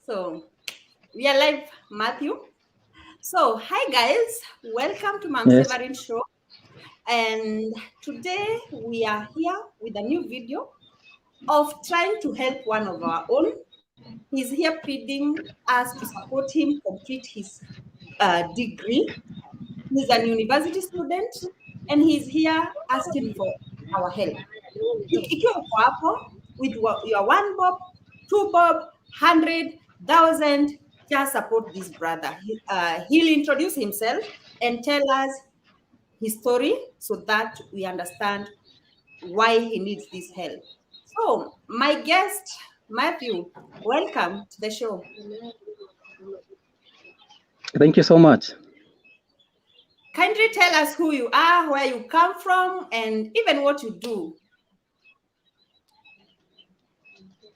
So we are live, Matthew. So hi guys, welcome to Mom Yes. Severin Show. And today we are here with a new video of trying to help one of our own. He's here pleading us to support him complete his degree. He's an university student and he's here asking for our help. Ikiwa uko hapo with your one bob, two bob, 100,000, just support this brother. He'll introduce himself and tell us his story so that we understand why he needs this help. So, my guest, Matthew, welcome to the show. Thank you so much. Kindly tell us who you are, where you come from, and even what you do.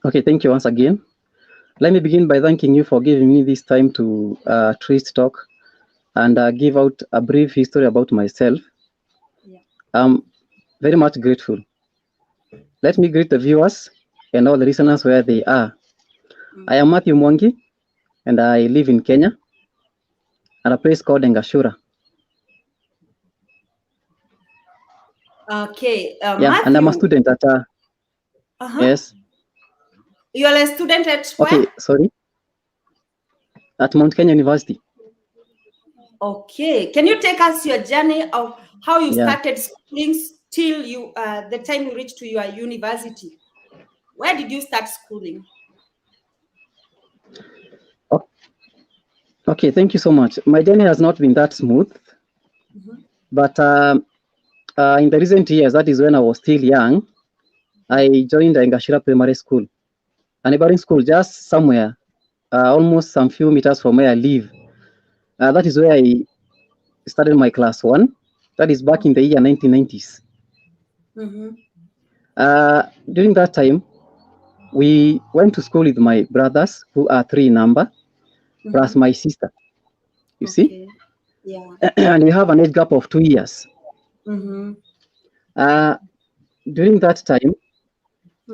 Okay, thank you once again. Let me begin by thanking you for giving me this time to Trist talk and give out a brief history about myself. Yeah. I'm very much grateful. Let me greet the viewers and all the listeners where they are. I am Mathew Mwangi and I live in Kenya at a place called Engashura. Okay, Yeah, Matthew. and I'm a student at yes. You are a student at where? Okay, sorry. At Mount Kenya University. Okay, can you take us your journey of how you Yeah. started schooling till you the time you reached to your university? Where did you start schooling? Okay, thank you so much. My journey has not been that smooth, but in the recent years, that is when I was still young, I joined Engashira Primary School, a neighboring school just somewhere, almost some few meters from where I live. That is where I started my class 1. That is back in the year 1990s. During that time, we went to school with my brothers, who are 3 in number, plus my sister. You see? Yeah. And we have an age gap of 2 years. During that time,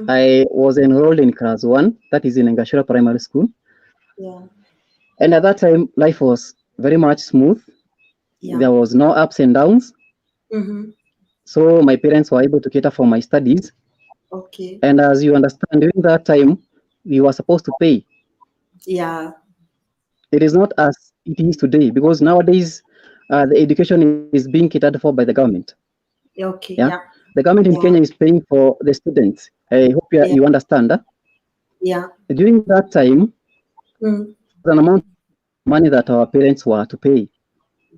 I was enrolled in class 1, that is in Engashira Primary School. Yeah. And at that time, life was very much smooth. Yeah. There was no ups and downs. So my parents were able to cater for my studies. Okay. And as you understand, during that time, we were supposed to pay. Yeah. It is not as it is today, because nowadays, the education is being catered for by the government. Okay. Yeah. Yeah. The government in Kenya is paying for the students. I hope you understand. Yeah. During that time, an amount of money that our parents were to pay.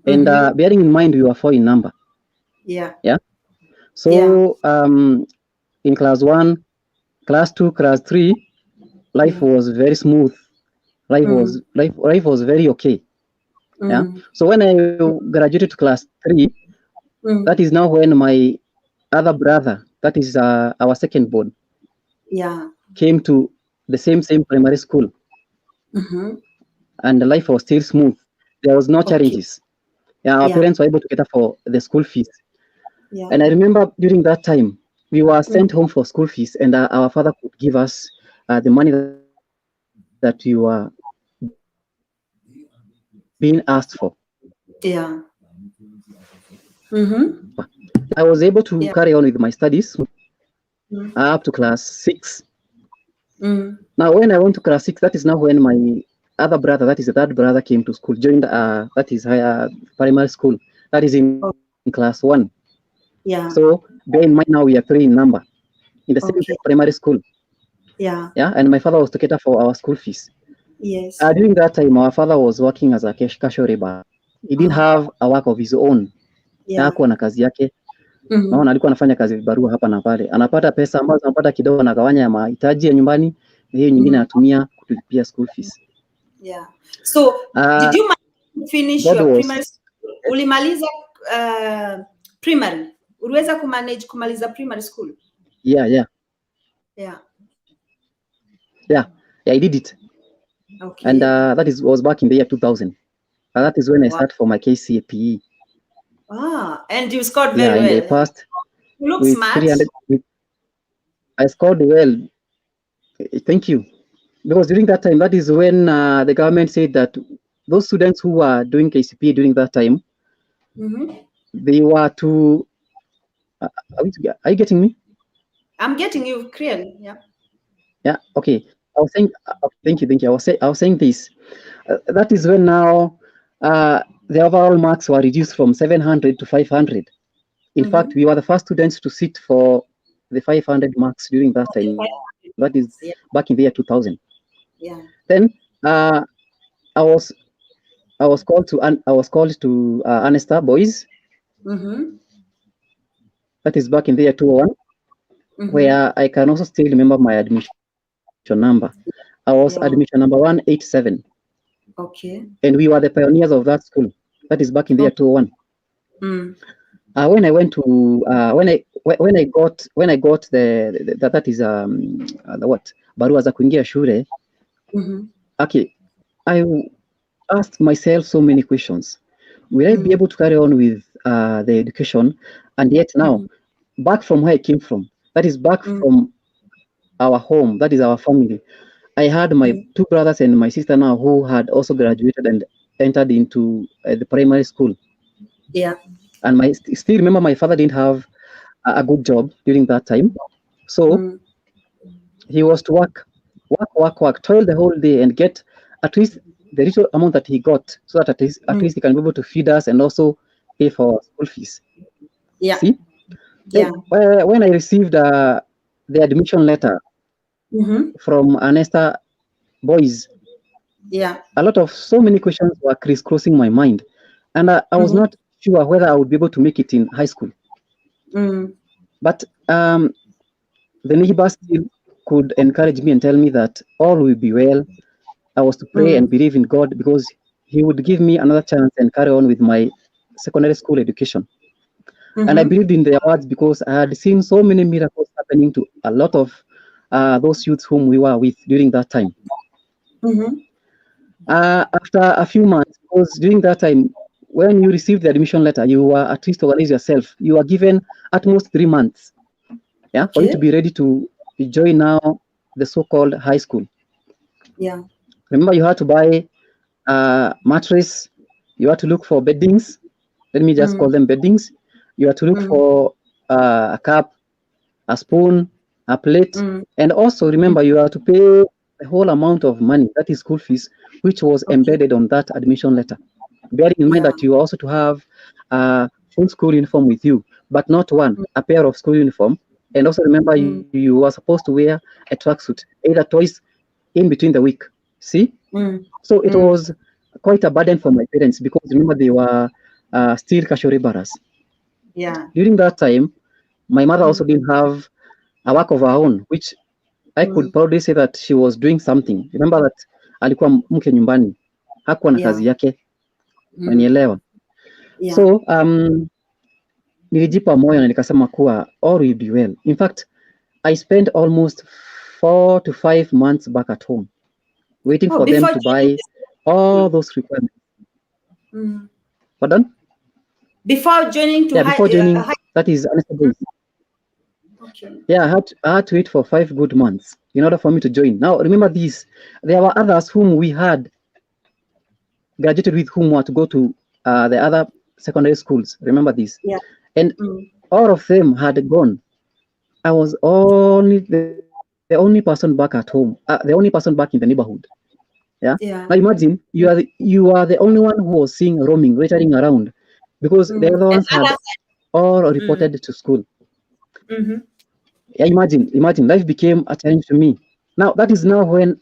And bearing in mind, we were 4 in number. Yeah. Yeah. So in class 1, class 2, class 3, life was very smooth. Life was very okay. Yeah. So when I graduated to class 3, that is now when my other brother, that is our second born, came to the same primary school. And life was still smooth. There was no challenges. Yeah, our parents were able to cater for the school fees. Yeah. And I remember during that time, we were sent home for school fees, and our father could give us the money that we were being asked for. Yeah. I was able to carry on with my studies up to class 6. Now, when I went to class 6, that is now when my other brother, that is the third brother, came to school, joined that is higher primary school, that is in class 1. Yeah. So bear in mind, now we are 3 in number in the same primary school. Yeah. Yeah, and my father was to cater for our school fees. Yes. During that time, our father was working as a casual labor. He didn't have a work of his own. Hakuwa na kazi yake. Naona alikuwa anafanya kazi vibarua hapa na pale. Anapata pesa ambazo anapata kidogo, anagawanya ya mahitaji ya nyumbani, na hiyo nyingine anatumia kutulipia school fees. Yeah. So did you finish your primary school? Ulimaliza primary? Uliweza kumaliza primary school? Yeah, I did it. Okay. And that was back in the year 2000. That is when I started for my KCPE. And you scored very well. And I passed. You look smart. I scored well. Thank you. because during that time, that is when the government said that those students who were doing KCP during that time, they were to. Are you getting me? I'm getting you clearly. Yeah. Yeah. Okay. I was saying. Thank you. Thank you. I was saying this. That is when now the overall marks were reduced from 700 to 500. In fact, we were the first students to sit for the 500 marks during that time. That is back in the year 2000. Yeah. Then I was called to Anesta Boys. That is back in the year 2001, where I can also still remember my admission number. I was admission number 187. Okay. And we were the pioneers of that school. That is back in the year 2001. When I went to when I got that is the what barua za kuingia shule. Okay, I asked myself so many questions. Will I be able to carry on with the education? And yet now, back from where I came from, that is back from our home, that is our family. I had my two brothers and my sister now who had also graduated and entered into the primary school. Yeah. And still remember my father didn't have a good job during that time. So he was to work, toil the whole day and get at least the little amount that he got, so that at least he can be able to feed us and also pay for our school fees. Yeah. See? Yeah. When I received the admission letter from Anesta Boys, yeah, a lot of so many questions were crisscrossing my mind, and I was not sure whether I would be able to make it in high school. But the neighbors still could encourage me and tell me that all will be well. I was to pray and believe in God because He would give me another chance and carry on with my secondary school education. And I believed in their words because I had seen so many miracles happening to a lot of those youths whom we were with during that time. After a few months, because during that time, when you received the admission letter, you were at least organize yourself. You were given at most 3 months, for you to be ready to join now the so-called high school. Yeah. Remember, you had to buy a mattress. You had to look for beddings. Let me just call them beddings. You had to look for a cup, a spoon, a plate, and also remember you have to pay the whole amount of money, that is school fees, which was embedded on that admission letter. Bearing in mind that you also to have a full school uniform with you, but not one, a pair of school uniform. And also remember you were supposed to wear a tracksuit, either twice in between the week. See? So it was quite a burden for my parents because remember they were still casual laborers. Yeah. During that time, my mother also didn't have a work of her own, which I could proudly say that she was doing something. Remember that alikuwa mke nyumbani, hakuwa na kazi yake, unanielewa? So nilijipa moyo na nikasema kuwa all will be well. In fact, I spent almost 4 to 5 months back at home waiting for them to buy all those requirements. Pardon? Before joining to before joining, that is Boys. Okay. Yeah, I had to wait for 5 good months in order for me to join. Now, remember this, there were others whom we had graduated with whom were to go to the other secondary schools. Remember this? Yeah. And all of them had gone. I was only the only person back at home, the only person back in the neighborhood. Yeah. Now imagine you are the only one who was seeing roaming, loitering around, because the other ones had all reported to school. Yeah, imagine life became a challenge to me. Now that is now when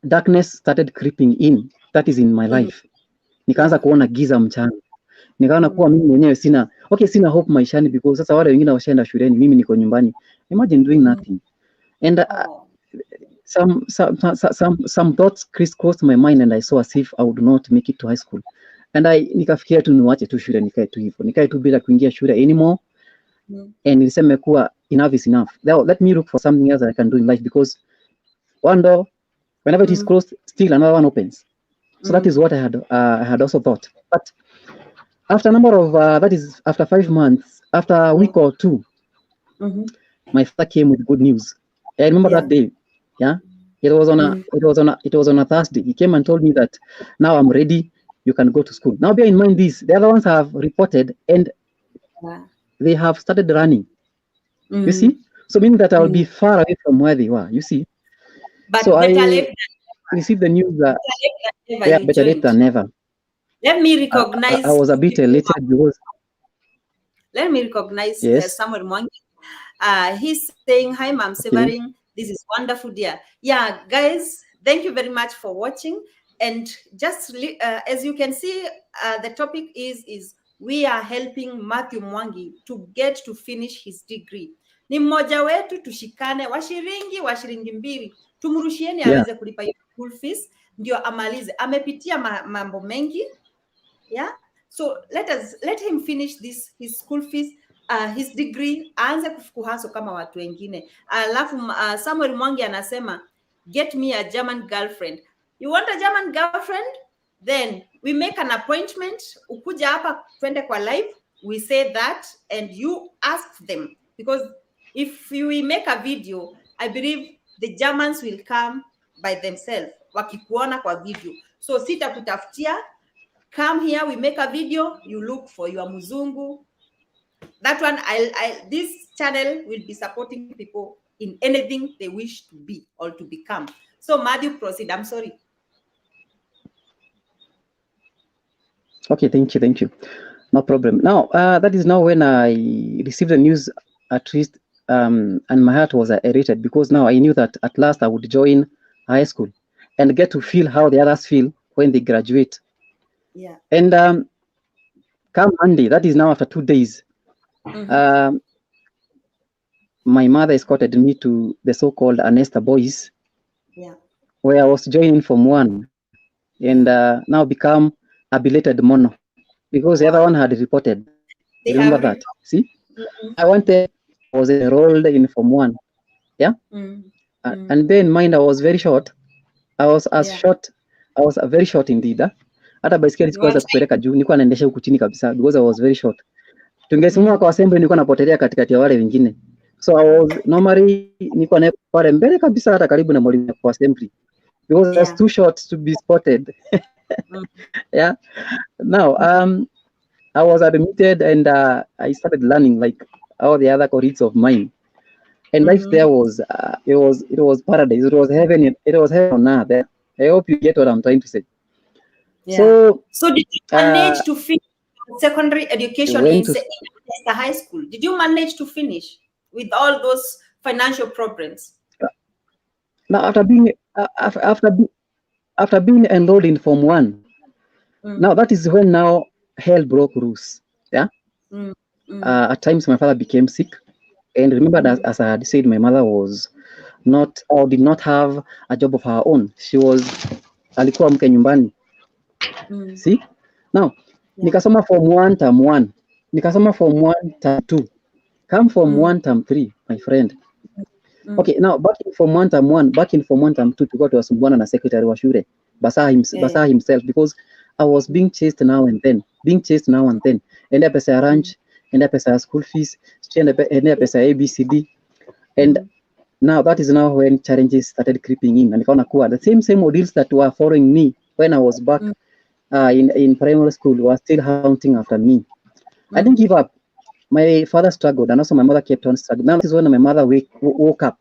darkness started creeping in. That is in my life. Nikaanza kuona giza mchana. Nikaona kuwa mimi mwenyewe sina hope maishani because sasa wale wengine washaenda shuleni, mimi niko nyumbani. Imagine doing nothing. And some thoughts crisscrossed my mind and I saw as if I would not make it to high school. And nikafikiria tu niwache tu shule nikae tu hivyo. Nikae tu bila kuingia shule anymore. And nilisema kuwa enough is enough. Now, let me look for something else that I can do in life because one door, whenever it is closed, still another one opens. So that is what I had also thought. But after a number of that is after 5 months, after a week or two, my father came with good news. I remember that day. Yeah, It was on a Thursday. He came and told me that now I'm ready. You can go to school. Now bear in mind this: the other ones have reported and they have started running. You see, so meaning that I will be far away from where they were. You see, But so better I late received the news that than never. better late than never. Let me recognize. I was a bit elated because. Let me recognize Yes. Samuel Mwangi. He's saying, "Hi, Ma'am Severing. Okay. This is wonderful, dear." Yeah, guys, thank you very much for watching. And just as you can see, the topic is we are helping Mathew Mwangi to get to finish his degree. Ni mmoja wetu, tushikane wa shilingi mbili, tumrushieni aweze kulipa school fees ndio amalize. Amepitia mambo mengi. Yeah. So let him finish his school fees, his degree, aanze kuhaso kama watu wengine. Alafu Samuel Mwangi anasema, get me a German girlfriend. You want a German girlfriend? Then we make an appointment. Ukuja hapa twende kwa live. We say that and you ask them, because if we make a video, I believe the Germans will come by themselves wakikuona kwa video. So sitakutafutia. Come here, we make a video, you look for your Muzungu. That one, this channel will be supporting people in anything they wish to be or to become. So Mathew, proceed. I'm sorry. Okay, thank you. No problem. Now, that is now when I received the news, at least, and my heart was elated, because now I knew that at last I would join high school and get to feel how the others feel when they graduate. Yeah. And come Monday, that is now after 2 days, my mother escorted me to the so-called Anesta Boys, where I was joining Form 1, and now become a belated mono, because the other one had reported. Remember that? See, I was enrolled in Form 1, yeah, and bear in mind I was very short. I was very short indeed. Hata baiskeli sikuweza kupeleka juu, nilikuwa naendesha huku chini kabisa, because I was very short. Tungesimama kwa assembly, nilikuwa napotelea katikati ya wale wengine. So I was normally nilikuwa na pale mbele kabisa, hata karibu na mwalimu kwa assembly, because I was too short to be spotted. Yeah. Now I was admitted and I started learning like all the other colleagues of mine, and life there was it was paradise. It was heaven. It was heaven on earth. I hope you get what I'm trying to say. Yeah. So did you manage to finish secondary education in the high school? Did you manage to finish with all those financial problems? Now after being enrolled in Form 1, now that is when now hell broke loose. Yeah. At times my father became sick, and remember that, as I had said, my mother was not, or did not have a job of her own. She was alikuwa mke nyumbani. See, now nikasoma Form 1 term 1, nikasoma Form 1 term 2, come Form 1 term 3, my friend. Okay, now back in Form 1 term 1, tulikuwa tunasumbuana na secretary wa shule Basa himself, because I was being chased now and then, enda pesa ya ranch, enda pesa ya school fees, enda pesa ya ABCD, and now that is now when challenges started creeping in, and nikaona kuwa the same ordeals that were following me when I was back in primary school were still haunting after me. I didn't give up. My father struggled, and also my mother kept on struggling. Now this is when my mother woke up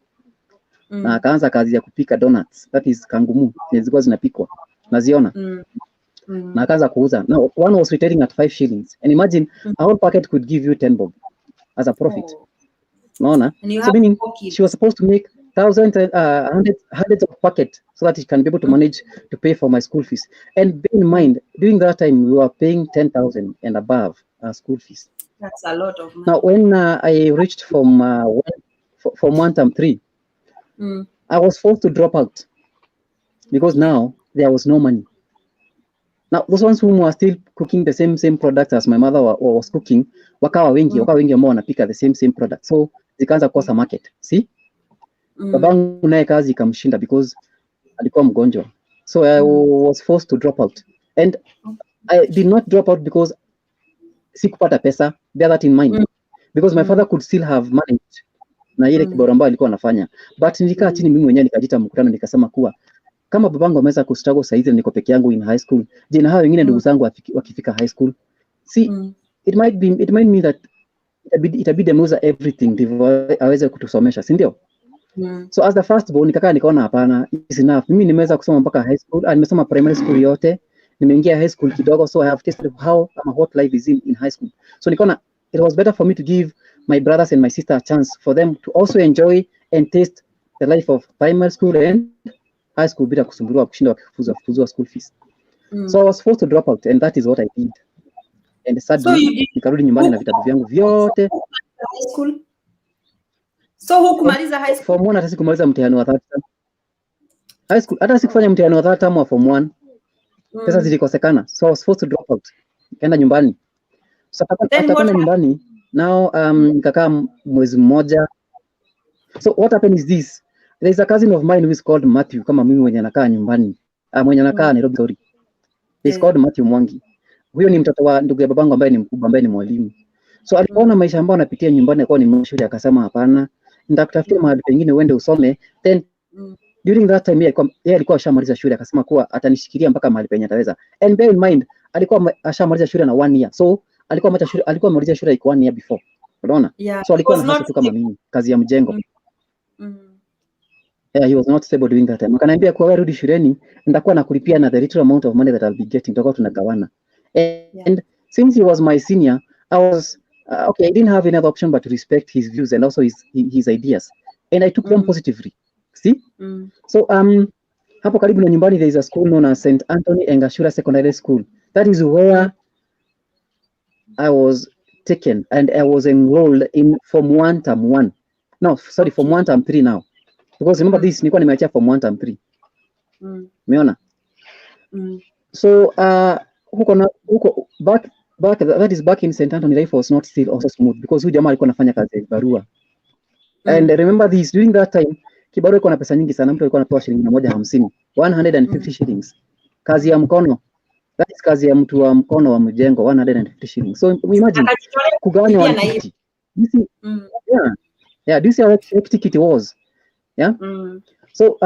na akaanza kazi ya kupika donuts, that is kangumu, zilikuwa zinapikwa naziona, na akaanza kuuza. Now one was retailing at 5 shillings, and imagine a whole packet could give you 10 bob as a profit. Naona, so meaning she was supposed to make thousands, hundreds of packets, so that she can be able to manage to pay for my school fees. And bear in mind, during that time we were paying 10,000 and above school fees. That's a lot of money. Now when I reached from 1 term 3, I was forced to drop out, because now there was no money. Now those ones who were still cooking the same products as my mother was cooking, wakawa wengi ambao wanapika the same product, so zikaanza kosa market. See, babangu naye kazi ikamshinda because alikuwa mgonjwa, so I was forced to drop out, and I did not drop out because sikupata pesa. Bear that in mind, because my father could still have managed na ile kibarua ambayo alikuwa anafanya. But nilikaa chini mimi mwenyewe nikajita mkutano nikasema kuwa kama babangu ameweza kustruggle sasa hivi niko peke yangu in high school, je, na hao wengine ndugu zangu wakifika high school? See, it might mean that itabidi ameuza everything ndivyo aweze kutusomesha, si ndio? So as the first born nikakaa nikaona hapana, is enough. Mimi nimeweza kusoma mpaka high school, nimesoma primary school yote, nimeingia high school kidogo, so I have tasted how what life is in high school. So nikaona it was better for me to give my brothers and my sister a chance for them to also enjoy and taste the life of primary school and high school bila kusumbuliwa kushinda wakifukuzwa school fees. So I was forced to drop out and that is what I did. And sadly, nikarudi nyumbani na vitabu vyangu vyote. So hukumaliza high school? Form 1 hata sikumaliza mtihani wa 3 term. High school hata sikufanya mtihani wa 3 term wa form 1. Pesa zilikosekana. So I was forced to drop out. Nikaenda nyumbani. So akaenda nyumbani. Now nikakaa mwezi mmoja. So what happened is this. There is a cousin of mine who is called Mathew, kama mimi mwenye anakaa nyumbani. Mwenye anakaa Nairobi, sorry. He is called Mathew Mwangi. Huyo ni mtoto wa ndugu ya babangu ambaye ni mkubwa, ambaye ni mwalimu. So alipoona maisha ambayo anapitia nyumbani kwa ni shule, akasema hapana, nitakutafutia mahali pengine uende usome. Then during that time yeye alikuwa ashamaliza shule, akasema kuwa atanishikilia mpaka mahali penye ataweza. And bear in mind alikuwa ashamaliza shule na 1 year. So alikuwa amaliza shule like 1 year before. Unaona? So alikuwa na hasa tu kama mimi, kazi ya mjengo. Yeah, he was not stable during that time. Akaniambia kwa wewe rudi shuleni, nitakuwa nakulipia na the little amount of money that I'll be getting, tutakuwa tunagawana. And since he was my senior, I was okay, I didn't have any other option but to respect his views and also his ideas, and I took them positively. See? So hapo karibu na nyumbani there is a school known as St. Anthony Engashura Secondary School. That is where I was taken and I was enrolled in Form 1 Term 1. No, sorry, Form 1 Term 3 now. Because remember this, nilikuwa nimeachia Form 1 Term 3. Umeona? So huko back that is back in St. Anthony, life was not still also smooth because huyu jamaa alikuwa anafanya kazi ya barua. And remember this, during that time kibarua ilikuwa na pesa nyingi sana, mtu alikuwa anapewa shilingi 150, 150 shillings. Kazi ya mkono, that is kazi ya mtu wa mkono wa mjengo, 150 shillings. So imagine kugawanya 150. Yeah, this is how hectic it was. Yeah. So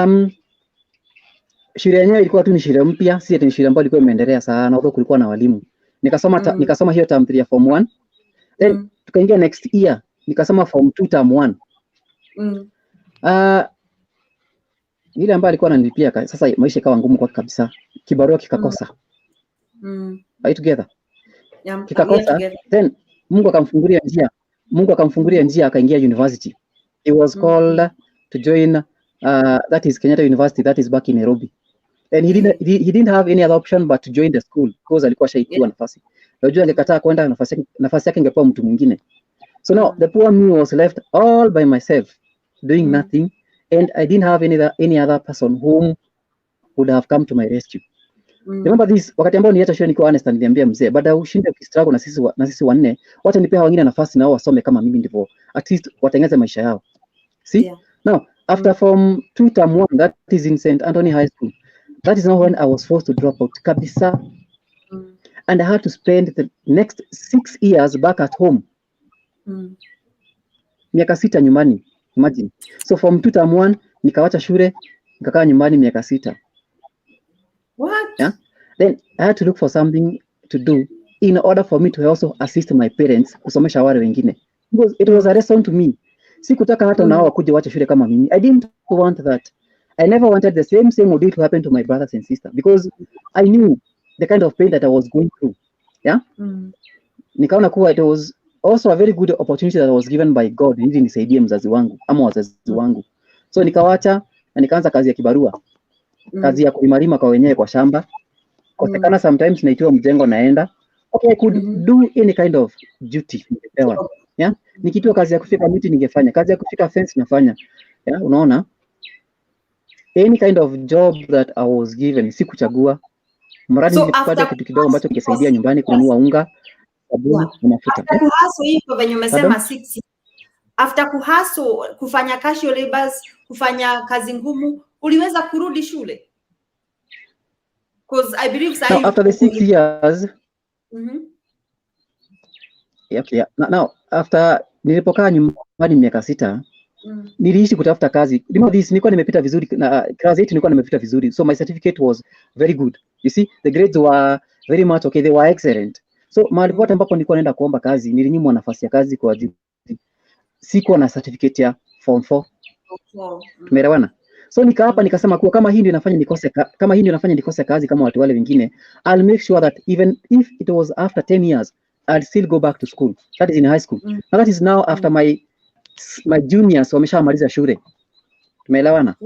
shule yenyewe ilikuwa tu ni shule mpya, si eti shule ambayo ilikuwa imeendelea sana, although kulikuwa na walimu. Nikasoma hiyo term 3 ya Form 1. Then tukaingia next year, nikasoma Form 2 Term 1. Ile ambayo alikuwa ananilipia sasa maisha ikawa ngumu kwa kabisa. Kibarua kikakosa. Are you together? Yeah, kikakosa. Then Mungu akamfungulia njia akaingia university. He was called to join that is Kenyatta University, that is back in Nairobi. And he didn't have any other option but to join the school because alikuwa shaitiwa nafasi. Unajua angekataa kwenda nafasi yake ingepewa mtu mwingine. So now the poor me was left all by myself doing nothing, and I didn't have any other person whom would have come to my rescue. Remember this, wakati ambao niacha shule nikiwa honest, niliambia mzee, baada ya ushinde ukistruggle na sisi wanne, wacha nipea wengine nafasi nao wasome kama mimi ndivyo at least watengeze maisha yao. See? Now after Form 2 Term 1, that is in St. Anthony High School, that is now when I was forced to drop out kabisa. And I had to spend the next 6 years back at home. Miaka 6 nyumbani, imagine. So Form 2 Term 1 nikawacha shule, nikakaa nyumbani miaka 6. What? Yeah? Then I had to look for something to do in order for me to also assist my parents kusomesha wale wengine. Because it was a lesson to me. Sikutaka hata nao wakuje wacha shule kama mimi. I didn't want that. I never wanted the same ordeal to happen to my brothers and sisters because I knew the kind of pain that I was going through. Yeah? Nikaona kuwa it was also a very good opportunity that I was given by God ili nisaidie mzazi wangu ama wazazi wangu. So nikawacha na nikaanza kazi ya kibarua. Kazi ya kulimalima kwa wenyewe kwa shamba. Kosekana sometimes naitiwa mjengo naenda. Okay, I could do any kind of duty ningepewa. Yeah? Nikitiwa kazi ya kufika miti ningefanya, kazi ya kufika fence nafanya. Yeah, unaona? Any kind of job that I was given, sikuchagua. Mradi nilipata kitu kidogo ambacho kingesaidia nyumbani kununua unga, sabuni na mafuta. After kuhaso hiyo venye umesema 6. After kuhaso kufanya casual labors, kufanya kazi ngumu, uliweza kurudi shule? Because I believe after the 6 years. Yeah. Now after nilipokaa nyumbani miaka 6, niliishi kutafuta kazi. Remember this, nilikuwa nimepita vizuri na class 8 nilikuwa nimepita vizuri. So my certificate was very good. You see, the grades were very much okay, they were excellent. So mahali pote ambapo nilikuwa naenda kuomba kazi, nilinyimwa nafasi ya kazi kwa ajili sikuwa na certificate ya form 4. Tumeelewana? So nikaapa nikasema kuwa kama hii ndio inafanya nikose kazi kama watu wale wengine, I'll make sure that even if it was after 10 years, I'll still go back to school. That is in high school. And that is now after my juniors wameshamaliza shule. Tumeelewana?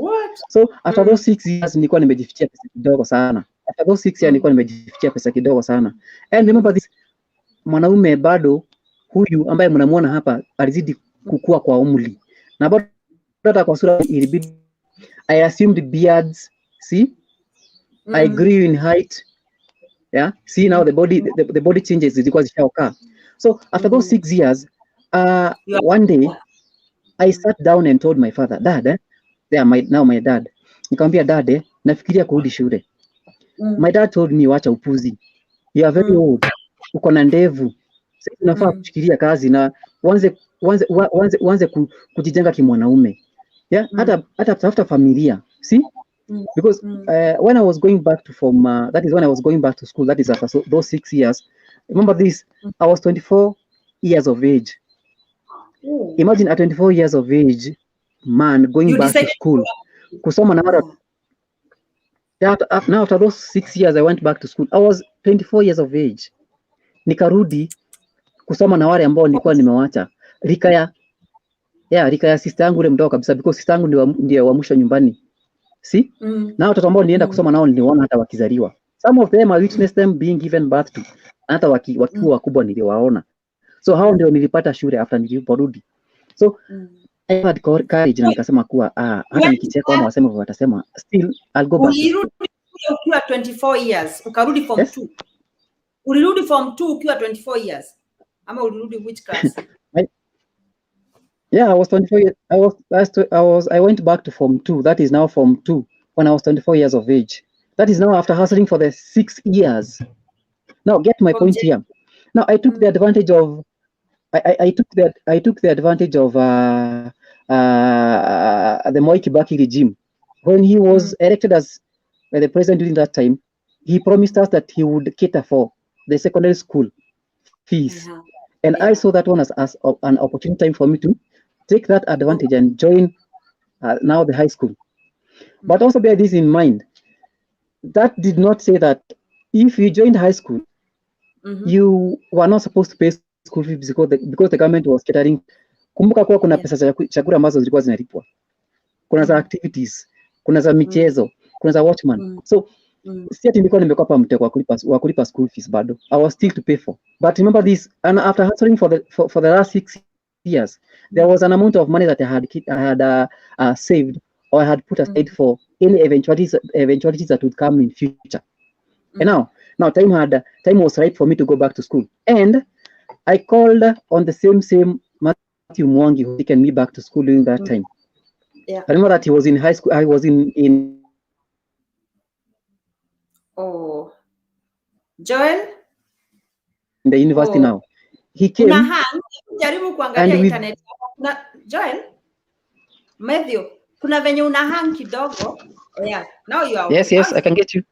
So after those 6 years nilikuwa nimejifichia pesa kidogo sana. And remember this, mwanaume bado huyu ambaye mnamuona hapa alizidi kukua kwa umri. Na bado hata kwa sura ilibidi I assumed beards, see? I grew in height. Yeah? See now the body changes zilikuwa zishaokaa. So after those 6 years, one day I sat down and told my father, Dad, my dad. Nikamwambia dad, nafikiria kurudi shule. My dad told me, wacha upuzi. You are very old. Uko na ndevu. Sasa unafaa kufikiria kazi na uanze kujijenga kimwanaume. Yeah, hata tafuta familia. See? Because when I was going back to that is when I was going back to school, that is after those 6 years. Remember this, I was 24 years of age. Imagine at 24 years of age, man, going back to school. Kusoma na wale. Now after those 6 years I went back to school. I was 24 years of age. Nikarudi kusoma na wale ambao nilikuwa nimewacha. Rika ya sister yangu ule mdogo kabisa, because sister yangu ndio wa mwisho nyumbani. See? Na watoto ambao nienda kusoma nao niliona hata wakizaliwa. Some of them I witnessed them being given birth to. Hata wakiwa wakubwa niliwaona. So hao ndio nilipata shule after niliporudi. So I had courage na nikasema kuwa hata nikicheka kama wasema watasema still I'll go back. Ulirudi ukiwa 24 years, ukarudi form 2. Ulirudi form 2 ukiwa 24 years. Ama ulirudi which class? Yeah, I was 24 years. I went back to form 2. That is now form 2 when I was 24 years of age. That is now after hustling for the 6 years. Now get my point here. Now I took the advantage of I took the advantage of the Moi Kibaki regime. When he was elected as the president during that time, he promised us that he would cater for the secondary school fees. And I saw that one as an opportune time for me to take that advantage and join now the high school. But also bear this in mind. That did not say that if you joined high school, you were not supposed to pay school fees because the government was catering. Kumbuka kuwa kuna pesa za chakula ambazo zilikuwa zinalipwa. Kuna za activities, kuna za michezo, kuna za watchman. So si ati nilikuwa nimekopa mtego wa kulipa school fees bado. I was still to pay for. But remember this, and after hustling for the last 6 years, there was an amount of money that I had saved or I had put aside for any eventualities that would come in future. And now time was right for me to go back to school. And I called on the same Mathew Mwangi who taken me back to school during that time. Yeah. I remember that he was in high school. I was in Joel? In the university now. He came. Jaribu kuangalia internet. Joel? Mathew, kuna venye una hang kidogo. Yeah. Now you are okay. Yes, I can get you.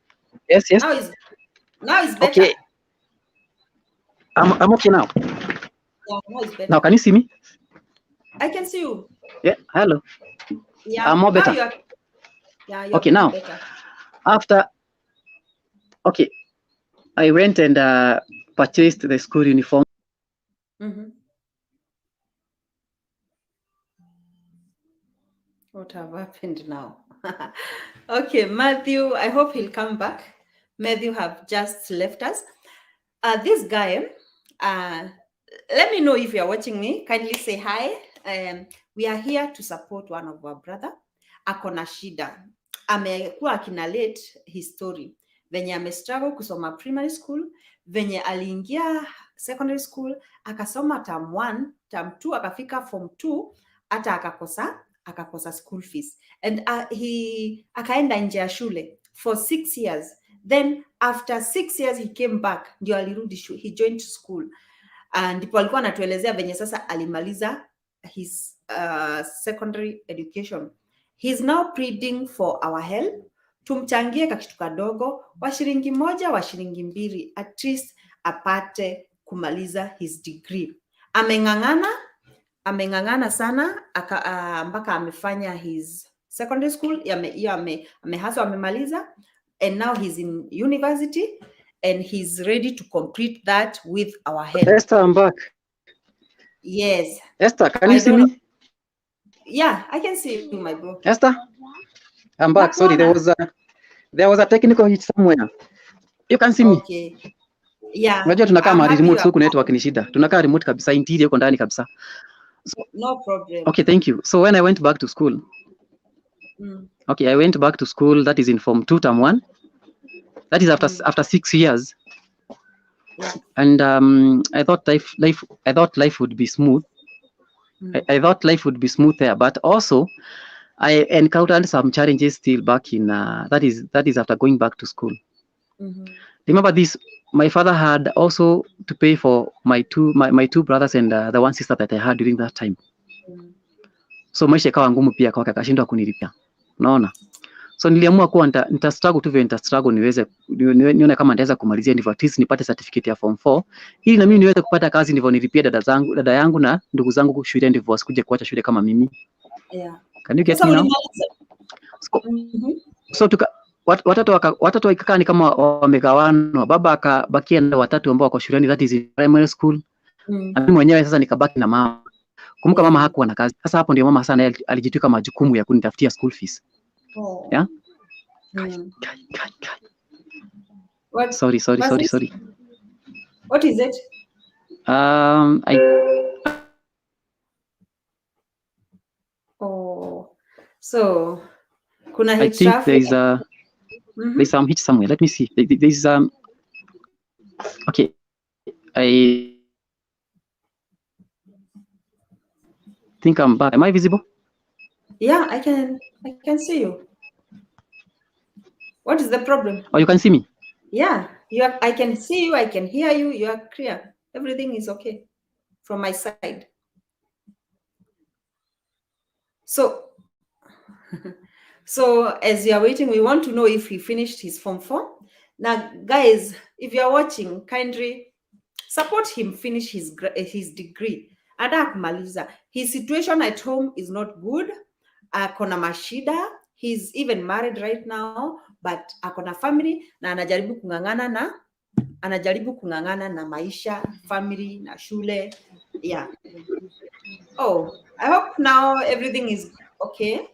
Yes. Now it's better. Okay. I'm okay now. Yeah, now it's better. Now can you see me? I can see you. Yeah, hello. Yeah, I'm more better. You're okay, now better. After I went and purchased the school uniform. What have happened now? Okay, Mathew, I hope he'll come back. Mathew have just left us. This guy, let me know if you're watching me. Kindly say hi. We are here to support one of our brother. Akona shida. Amekuwa akinalate his story. Venye amestruggle kusoma primary school, venye aliingia secondary school, akasoma term 1, term 2, akafika form 2, hata akakosa school fees. And he akaenda nje ya shule for 6 years. Then after 6 years he came back, ndio alirudi shule, he joined school. And ndipo alikuwa anatuelezea venye sasa alimaliza his secondary education. He's now pleading for our help. Tumchangie kakitu kadogo wa shilingi moja wa shilingi mbili, at least apate kumaliza his degree. Ameng'ang'ana sana mpaka amefanya his secondary school, amehasa amemaliza, and now he's in university and he's ready to complete that with our help. Esther, I'm back. Yes. Esther, can you see me? Yeah, I can see you, my bro. Esther, I'm back. Sorry, there was a technical hitch somewhere. You can see me. Okay. Yeah. Unajua tunakaa mahali remote, so network ni shida. Tunakaa remote kabisa, interior uko ndani kabisa. So, no problem. Okay, thank you. So when I went back to school, I went back to school. That is in Form 2 Term 1. That is after 6 years. Yeah. And I thought life would be smooth. I thought life would be smooth there, but also I encountered some challenges still back in that is after going back to school. Remember this, my father had also to pay for my two brothers and the one sister that I had during that time. So maisha ikawa ngumu pia kwake, akashindwa kunilipia. Unaona? So niliamua kuwa nita struggle tu, nita struggle nione kama nitaweza kumalizia, ndivyo at least nipate certificate ya Form 4 ili na mimi niweze kupata kazi, ndivyo nilipia dada yangu na ndugu zangu shule, ndivyo wasikuje kuacha shule kama mimi. Yeah. Can you get me now? So watoto wakakaa ni kama wamegawanwa. Baba akabakia na watatu ambao wako shuleni, that is in primary school. Na mimi mwenyewe sasa nikabaki na mama. Kumbuka mama hakuwa na kazi. Sasa hapo ndio mama sana alijitwika majukumu ya kunitafutia school fees. Yeah? What? Sorry. What is it? So kuna I think there's some hitch somewhere. Let me see. There's okay. I think I'm back. Am I visible? Yeah, I can see you. What is the problem? Oh, you can see me? Yeah, I can see you, I can hear you, you are clear. Everything is okay from my side. So as you are waiting, we want to know if he finished his Form 4. Now, guys, if you are watching, kindly support him finish his degree. His situation at home is not good. Akona mashida. He's even married right now, but akona family na anajaribu kung'ang'ana na maisha, family na shule. Yeah. Oh, I hope now everything is okay.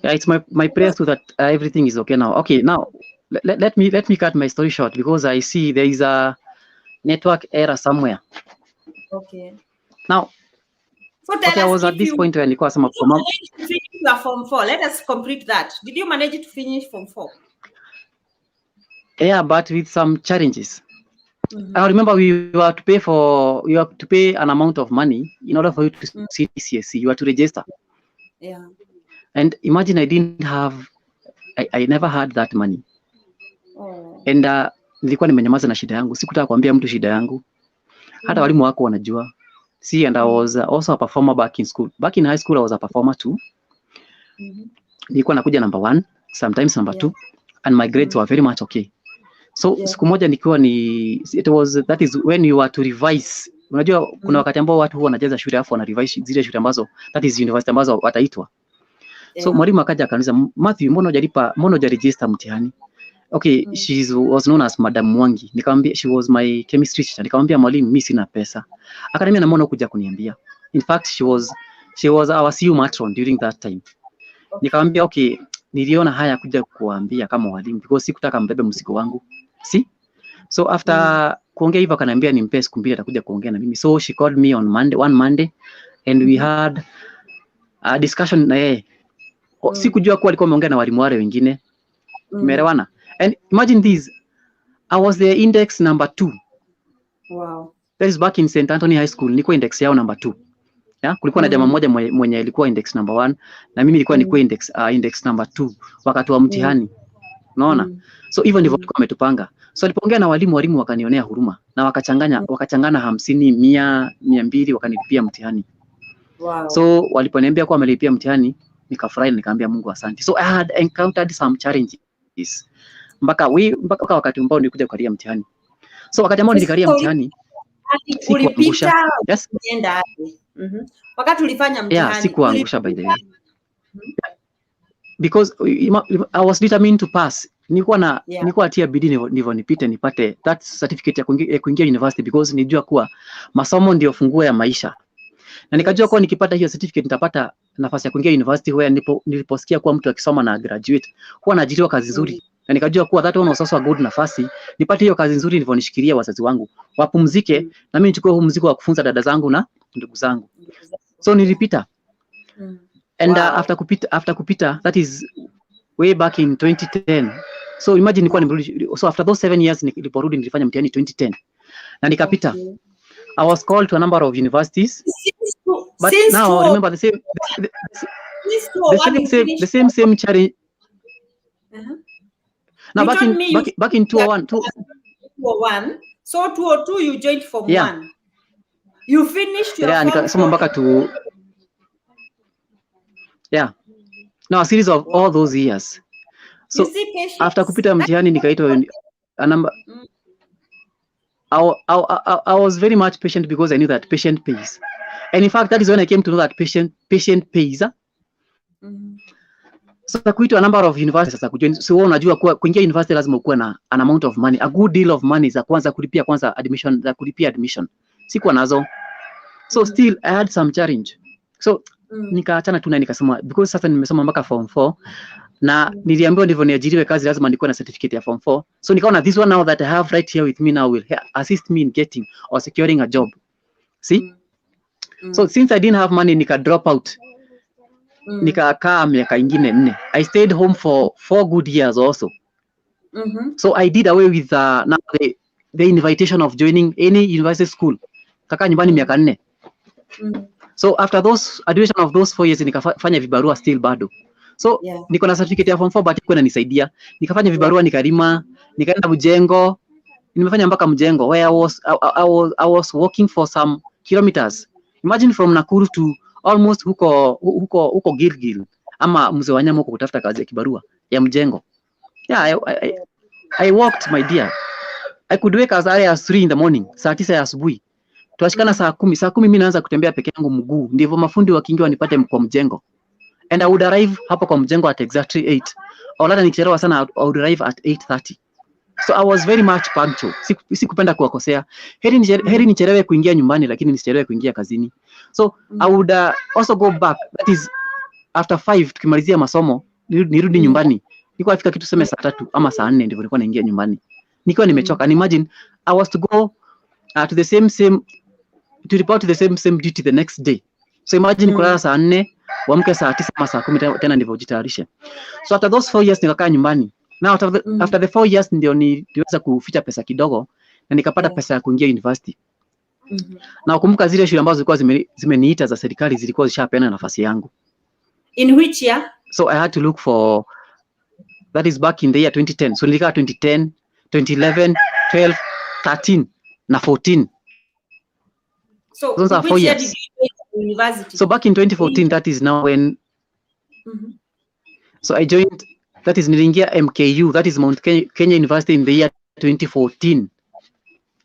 Yeah, it's my prayer so that everything is okay now. Okay, now let me cut my story short because I see there is a network error somewhere. Okay. Now, so I was at this point where nilikuwa sema for mom. Your Form 4. Let us complete that. Did you manage to finish Form 4? Yeah, but with some challenges. I remember you have to pay an amount of money in order for you to see CSC. You have to register. Yeah. And imagine I never had that money. Oh. And nilikuwa nimenyamaza na shida yangu. Sikutaka kuambia mtu shida yangu. Hata walimu wako wanajua. See, and I was also a performer back in school. Back in high school, I was a performer too. Nilikuwa nakuja number 1, sometimes number 2, and my grades were very much okay. So siku moja nikiwa that is when you are to revise. Unajua kuna wakati ambao watu huwa wanacheza shule afu wana revise zile shule ambazo that is university ambazo wataitwa. So mwalimu akaja akaniuliza, Mathew, mbona hujaregister mtihani? Okay, she was known as Madam Mwangi. Nikamwambia she was my chemistry teacher. Nikamwambia mwalimu, mimi sina pesa. Akaniambia na mbona kuja kuniambia? In fact, she was our CU matron during that time. Nikamwambia okay, niliona haya kuja kuambia kama mwalimu because sikutaka mbebe mzigo wangu. See? So after kuongea hivyo akaniambia nimpe siku mbili atakuja kuongea na mimi. So she called me on one Monday and we had a discussion na yeye. Sikujua kuwa alikuwa ameongea na walimu wale wengine. Umeelewana? And imagine this, I was the index number 2. Wow. That is back in St. Anthony High School. Nilikuwa index yao number 2. Yeah? Kulikuwa na jamaa mmoja mwenye alikuwa index number 1 na mimi nilikuwa index number 2 wakati wa mtihani. Unaona? So even ndivyo tulikuwa umetupanga. So alipoongea na walimu wakanionea huruma na wakachangana 50, 100, 200 wakanilipia mtihani. Wow. So waliponiambia kwa wamelipia mtihani nikafurahi, nikaambia Mungu asante. So I had encountered some challenges mpaka wakati ambao nilikuja kukaria mtihani. So wakati ambao nilikaria mtihani ulipita, yes, wakati ulifanya mtihani. Yeah, sikuangusha by the way. Because I was determined to pass. Nilikuwa atia bidii ndivyo nipate that certificate ya kuingia university, because nijua kuwa masomo ndio funguo ya maisha. Na nikajua kuwa nikipata hiyo certificate nitapata nafasi ya kuingia university, where niliposikia kuwa mtu akisoma na graduate huwa anaajiriwa kazi nzuri. Na nikajua kuwa that one was also a good nafasi nipate hiyo kazi nzuri, ndivyo nishikilia wazazi wangu wapumzike na mimi nichukue huu mzigo wa kufunza dada zangu na ndugu zangu. So nilipita. And after kupita, that is way back in 2010. So imagine nilikuwa nimerudi. So after those 7 years niliporudi nilifanya mtihani 2010 na nikapita. I was called to a number of universities, but now remember the same challenge. Now back in 2001. So 2002 you joined Form 1. You finished your Form 4. Nikasoma mpaka to no, a series of all those years. So after kupita mtihani nikaitwa a number. I was very much patient because I knew that patient pays. And in fact, that is when I came to know that patient pays. So kuitwa a number of universities za kujoin. So unajua kuingia university lazima ukuwe na an amount of money, a good deal of money za kulipia admission. Sikuwa nazo. So still I had some challenge. So nikaachana tu na nikasema because sasa nimesoma mpaka Form 4 na niliambiwa ndivyo niajiriwe kazi lazima nikuwe na certificate ya Form 4. So nikaona this one now that I have right here with me now will assist me in getting or securing a job. See? So since I didn't have money nika drop out. Nikakaa miaka ingine 4. I stayed home for 4 good years also. So I did away with now the invitation of joining any university school. Kaka nyumbani miaka 4. So after those addition of those 4 years nikafanya vibarua still bado. So niko na certificate ya Form 4 but iko inanisaidia. Nikafanya vibarua nikalima, nikaenda Mjengo. Nimefanya mpaka Mjengo where I was walking for some kilometers. Imagine from Nakuru to almost huko Gilgil ama Mzee wa Nyama huko kutafuta kazi ya kibarua ya Mjengo. Yeah, I walked my dear. I could wake as early as 3 in the morning, saa 9 ya asubuhi. Tuashikana saa 10. Saa 10 mimi naanza kutembea peke yangu mguu. Ndivyo mafundi wakiingia wanipate kwa Mjengo. And I would arrive hapo kwa Mjengo at exactly 8. Au labda nikichelewa sana I would arrive at 8:30. So I was very much punctual. Sikupenda kuwakosea. Heri nichelewe kuingia nyumbani lakini nisichelewe kuingia kazini. So I would also go back. That is after 5 tukimalizia masomo nirudi nyumbani. Nilikuwa nafika kitu sema saa 3 ama saa 4 ndivyo nilikuwa naingia nyumbani. Nikiwa nimechoka. And imagine I was to go to the same to report to the same duty the next day. So imagine kulala saa 4, uamke saa 9 ama saa 10 tena ndivyo ujitayarishe. So after those 4 years nikakaa nyumbani. Now after the 4 years ndio niliweza kuficha pesa kidogo na nikapata pesa ya kuingia university. Na ukumbuka zile shule ambazo zilikuwa zimeniita za serikali zilikuwa zishapeana nafasi yangu. In which year? So I had to look for, that is back in the year 2010. So nilikaa 2010, 2011, 12, 13 na 14. So those are 4 years. University? So back in 2014, that is now when so I joined, that is nilingia MKU, that is Mount Kenya University in the year 2014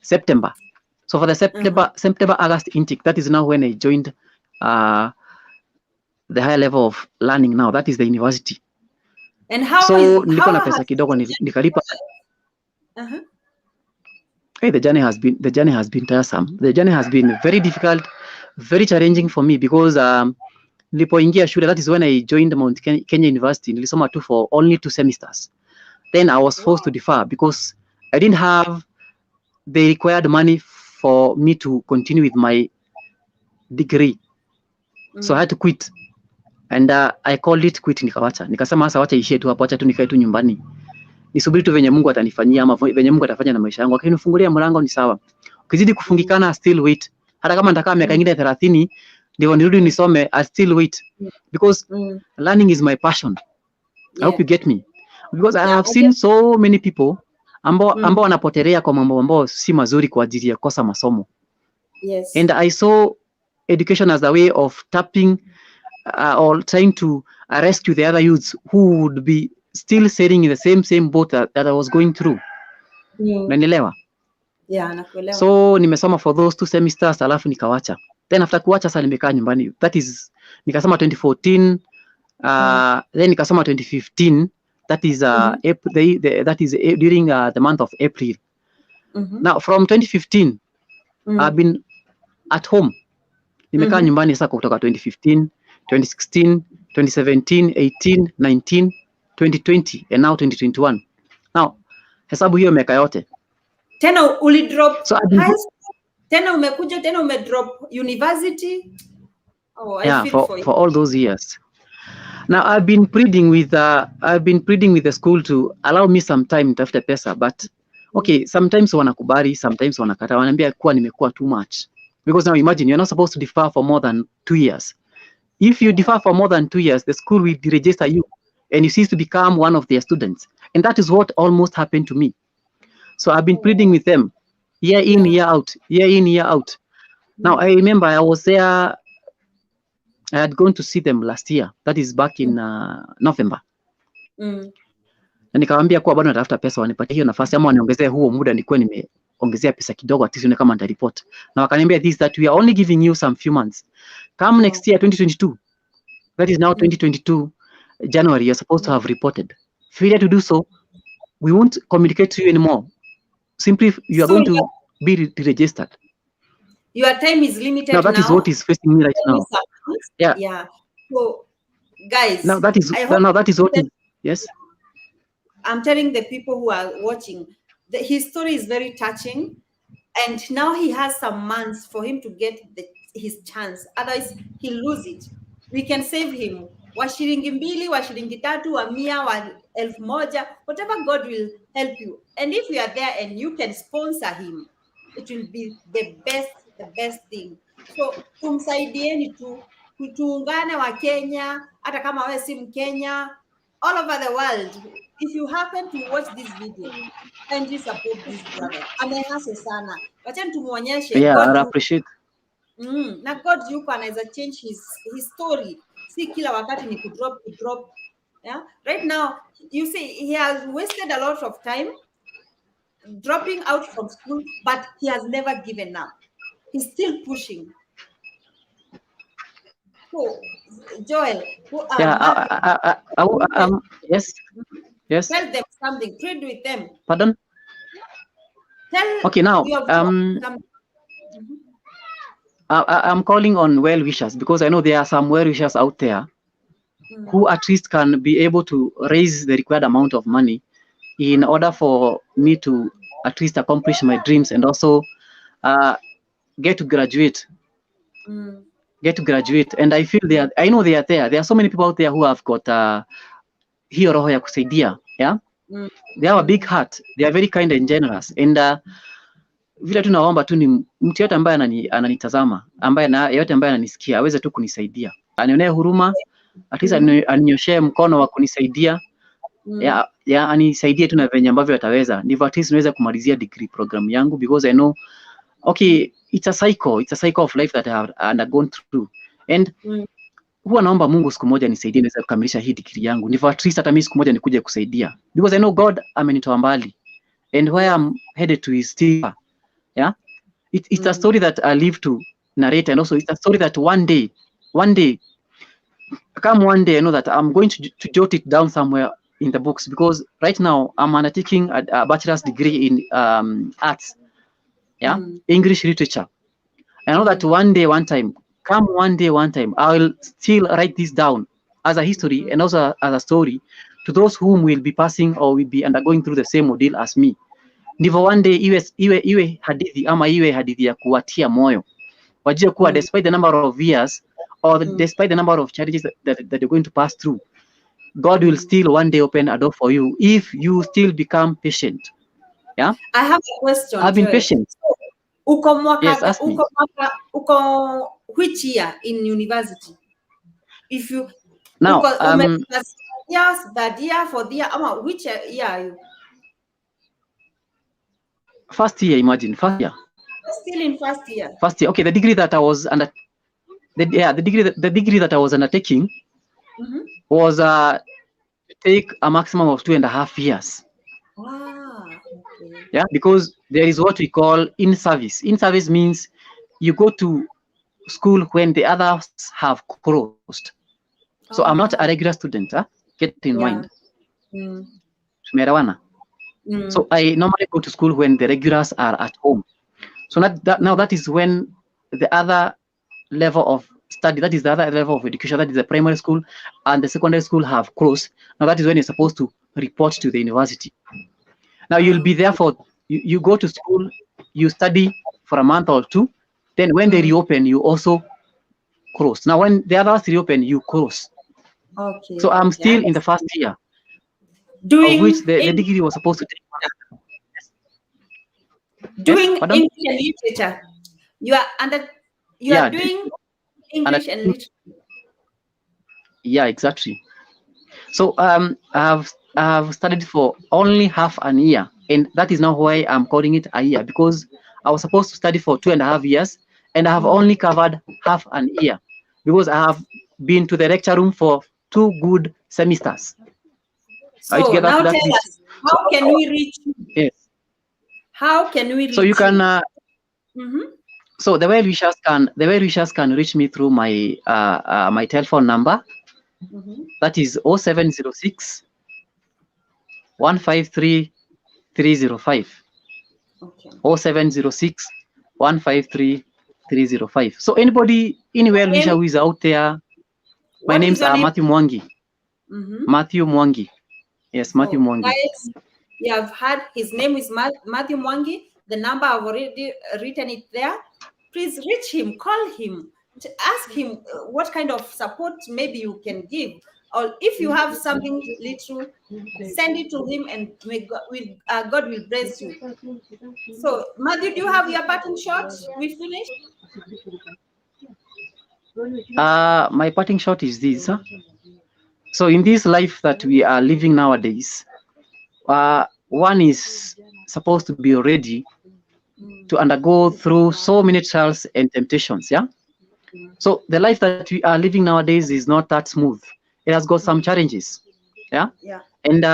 September. So for the September August intake, that is now when I joined the higher level of learning now, that is the university. And how so nilikuwa na pesa kidogo nikalipa. Hey, the journey has been tiresome. The journey has been very difficult, very challenging for me because nilipoingia shule, that is when I joined Mount Kenya University. Nilisoma tu for only 2 semesters. Then I was forced to defer because I didn't have the required money for me to continue with my degree. So I had to quit. And I called it quit, nikawacha. Nikasema sasa wacha ishie tu hapo, acha tu nikae tu nyumbani. Nisubiri tu venye Mungu atanifanyia ama venye Mungu atafanya na maisha yangu. Akinifungulia mlango ni sawa. Ukizidi kufungikana still wait. Hata kama nitakaa miaka ingine 30 ndio nirudi nisome, I still wait. Because learning is my passion. I hope you get me. Because I have seen so many people ambao wanapotelea kwa mambo ambao si mazuri kwa ajili ya kosa masomo. Yes. And I saw education as a way of tapping or trying to rescue the other youths who would be still sailing in the same boat that I was going through. Unanielewa? Yeah, nakuelewa. So nimesoma for those 2 semesters alafu nikawacha. Then after kuwacha sasa nimekaa nyumbani. That is nikasoma 2014 then nikasoma 2015. That is that is during the month of April. Now from 2015 I've been at home. Nimekaa nyumbani sasa kutoka 2015, 2016, 2017, 18, 19, 2020 and now 2021. Now hesabu hiyo miaka yote. Tena ulidrop high school, tena umekuja tena umedrop university. Oh, I feel for all those years. Now I've been pleading with the school to allow me some time nitafute pesa, but okay, sometimes wanakubali, sometimes wanakataa, wananiambia kuwa nimekuwa too much. Because now imagine you're not supposed to defer for more than 2 years. If you defer for more than 2 years, the school will deregister you and you cease to become one of their students. And that is what almost happened to me. So I've been pleading with them year in, year out, year in, year out. Now I remember I was there, I had gone to see them last year. That is back in November. Na nikamwambia kuwa bado natafuta pesa wanipatie hiyo nafasi ama waniongezee huo muda nilikuwa nimeongezea pesa kidogo at least kama nitaripoti. Na wakaniambia this that we are only giving you some few months. Come next year 2022. That is now 2022 January you're supposed to have reported. Failure to do so, we won't communicate to you anymore. Simply you are going to be registered. Your time is limited now. That is what is facing me right now. Yeah. So guys, now that is what is, yes. I'm telling the people who are watching, his story is very touching, and now he has some months for him to get his chance. Otherwise, he'll lose it. We can save him. Wa shilingi mbili, wa shilingi tatu, wa mia, wa 1,000, whatever God will help you. And if you are there and you can sponsor him, it will be the best thing. So tumsaidieni tu, tuungane wa Kenya, hata kama wewe si Mkenya, all over the world. If you happen to watch this video and you support this brother, amehasa sana. Wacha tumuonyeshe God. I appreciate. Na God yuko anaweza change his story. Si kila wakati ni kudrop. Yeah. Right now, you see, he has wasted a lot of time dropping out from school, but he has never given up. He's still pushing. So, Joel, yes. Tell them something. Trade with them. Pardon? Okay, now I'm calling on well wishers because I know there are some well wishers out there who at least can be able to raise the required amount of money in order for me to at least accomplish my dreams and also get to graduate. And I feel I know they are there. There are so many people out there who have got hiyo roho ya kusaidia. Yeah. They have a big heart. They are very kind and generous. And vile tu naomba tu ni mtu yote ambaye ananitazama, yote ambaye ananisikia aweze tu kunisaidia. Anionee huruma, at least aninyoshee mkono wa kunisaidia. Anisaidie tu na venye ambavyo ataweza. Ndivyo at least niweze kumalizia degree program yangu because I know okay, it's a cycle of life that I have undergone through. And huwa naomba Mungu siku moja nisaidie niweze kukamilisha hii degree yangu. Ndivyo at least hata mimi siku moja nikuje kusaidia. Because I know God amenitoa mbali. And where I'm headed to is still. Yeah. It's a story that I live to narrate, and also it's a story that one day I know that I'm going to jot it down somewhere in the books, because right now I'm undertaking a bachelor's degree in arts, English literature. I know that one day, one time, I will still write this down as a history and also as a story to those whom will be passing or will be undergoing through the same ordeal as me. Ndivyo one day iwe hadithi ama iwe hadithi ya kuwatia moyo. Wajue kuwa despite the number of years or despite the number of challenges that you're going to pass through, God will still one day open a door for you if you still become patient. Yeah? I have a question. I've been patient. Yes, uko which year in university? If you now yes, that year for the year, which year are you? First year, imagine, first year. Still in first year. First year. Okay, the degree that I was under, the degree that I was undertaking was take a maximum of 2.5 years. Wow. Okay. Yeah, because there is what we call in service. In service means you go to school when the others have closed. So I'm not a regular student. Get in mind. So I normally go to school when the regulars are at home. So now that is when the other level of study, that is the other level of education, that is the primary school and the secondary school have closed. Now that is when you're supposed to report to the university. Now you'll be there for, you go to school, you study for a month or two, then when they reopen, you also close. Now when the others reopen, you close. Okay. So I'm still in the first year, doing of which the degree was supposed to take. Doing English and literature. You are doing English and literature. Yeah, exactly. So I've studied for only half an year, and that is now why I'm calling it a year, because I was supposed to study for 2.5 years, and I have only covered half an year because I have been to the lecture room for 2 good semesters. So now tell us, how can we reach you? Yes. How can we reach you? So you can. So the well-wishers can reach me through my my telephone number. That is 0706 153 305. Okay. 0706 153 305. So anybody, any well-wisher who is out there, my name's Mathew Mwangi. Mathew Mwangi. Yes, Mathew Mwangi. Guys, you have heard his name is Mathew Mwangi. The number I've already written it there. Please reach him, call him, to ask him what kind of support maybe you can give. Or if you have something little, send it to him, and may God will bless you. So, Mathew, do you have your parting shot? We finished? My parting shot is this. So in this life that we are living nowadays, one is supposed to be ready to undergo through so many trials and temptations. Yeah. So the life that we are living nowadays is not that smooth. It has got some challenges. Yeah. And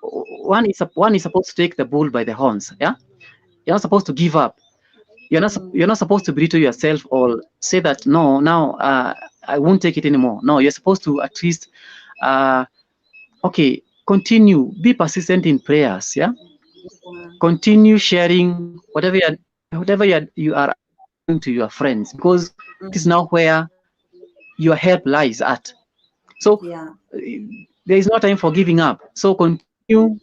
one is supposed to take the bull by the horns. Yeah. You're not supposed to give up. You're not supposed to belittle yourself or say that no, now I won't take it anymore. No, you're supposed to at least okay, continue, be persistent in prayers. Yeah. Continue sharing whatever you are to your friends, because this is now where your help lies at. So there is no time for giving up. So continue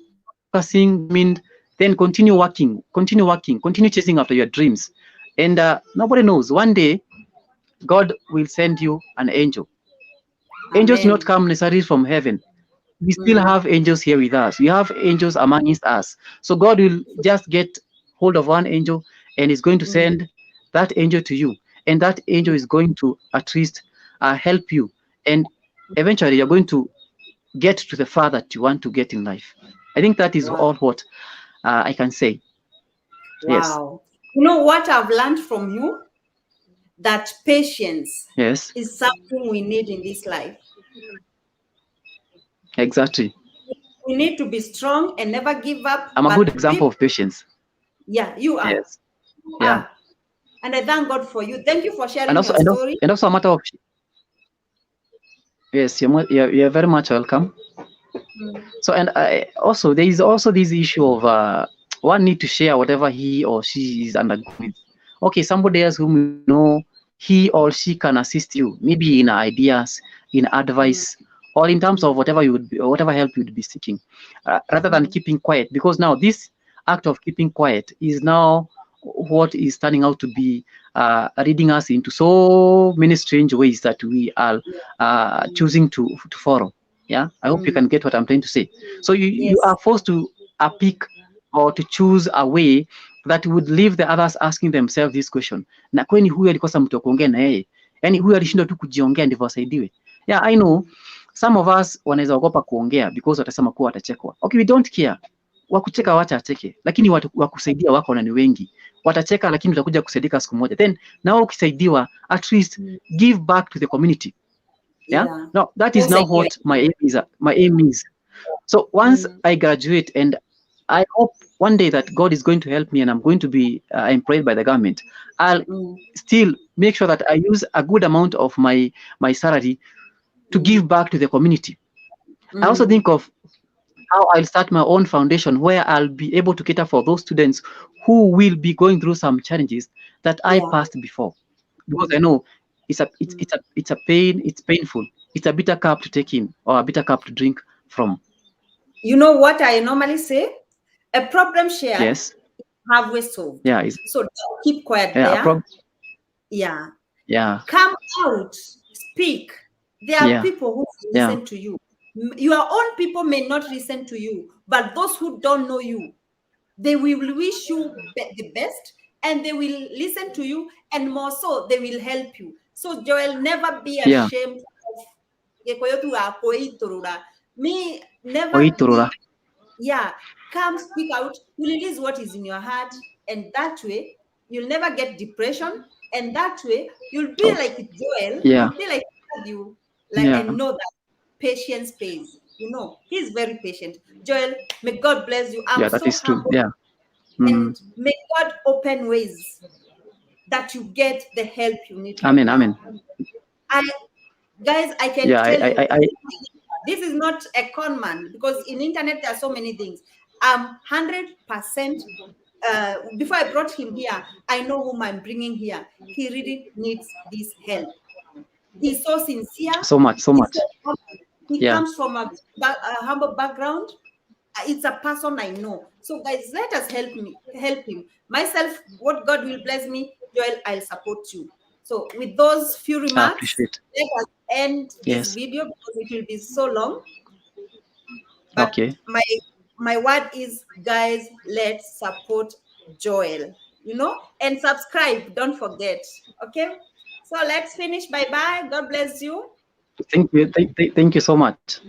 focusing, then continue working, continue chasing after your dreams. And nobody knows, one day God will send you an angel. Angels do not come necessarily from heaven. We still have angels here with us. We have angels amongst us. So God will just get hold of one angel and is going to send that angel to you. And that angel is going to at least help you. And eventually you're going to get to the far that you want to get in life. I think that is all what I can say. Wow. Yes. You know what I've learned from you? That patience is something we need in this life. Exactly. We need to be strong and never give up. I'm a good example of patience. Yeah, you are. Yes. Yeah. And I thank God for you. Thank you for sharing your story. And also a matter of, yes, you're very much welcome. So, and also there is also this issue of one need to share whatever he or she is undergoing. Okay, somebody else whom you know, he or she can assist you, maybe in ideas, in advice, or in terms of whatever help you would be seeking, rather than keeping quiet. Because now this act of keeping quiet is now what is turning out to be leading us into so many strange ways that we are choosing to follow. Yeah, I hope you can get what I'm trying to say. So you are forced to pick or to choose a way that would leave the others asking themselves this question. Na kwani huyu alikosa mtu kuongea na yeye? Yaani huyu alishindwa tu kujiongea ndivyo asaidiwe. Yeah, I know some of us wanaweza ogopa kuongea because watasema kuwa watachekwa. Okay, we don't care. wakucheka wacha acheke, lakini watu wakusaidia wako na ni wengi. Watacheka lakini utakuja kusaidika siku moja. Then na ukisaidiwa, at least give back to the community. Yeah. No, that is now what my aim is. My aim is. So once I graduate, and I hope one day that God is going to help me and I'm going to be employed by the government, I'll still make sure that I use a good amount of my salary to give back to the community. I also think of how I'll start my own foundation where I'll be able to cater for those students who will be going through some challenges that I passed before, because I know it's a pain. It's painful. It's a bitter cup to take in, or a bitter cup to drink from. You know what I normally say? A problem shared, yes, halfway solved. Yeah. So don't keep quiet there. Yeah. Come out, speak. There are people who listen to you. Your own people may not listen to you, but those who don't know you, they will wish you the best, and they will listen to you, and more so, they will help you. So Joel, never be ashamed of me. Never be, come speak out. You release what is in your heart, and that way you'll never get depression, and that way you'll be like Joel. You'll be like you, and know that patience pays. You know, he's very patient. Joel, may God bless you. I'm that so is true. humble. And may God open ways that you get the help you need. Amen. Amen. Guys, I can tell you, this is not a con man, because in internet there are so many things. 100%. Before I brought him here, I know whom I'm bringing here. He really needs this help. He's so sincere. So much. He comes from a humble background. It's a person I know. So guys, let us help him. Myself, what God will bless me, Joel, I'll support you. So with those few remarks, let us end this video, because it will be so long. But my word is, guys, let's support Joel, and subscribe. Don't forget. Okay. So let's finish. Bye-bye. God bless you. Thank you. Thank you so much.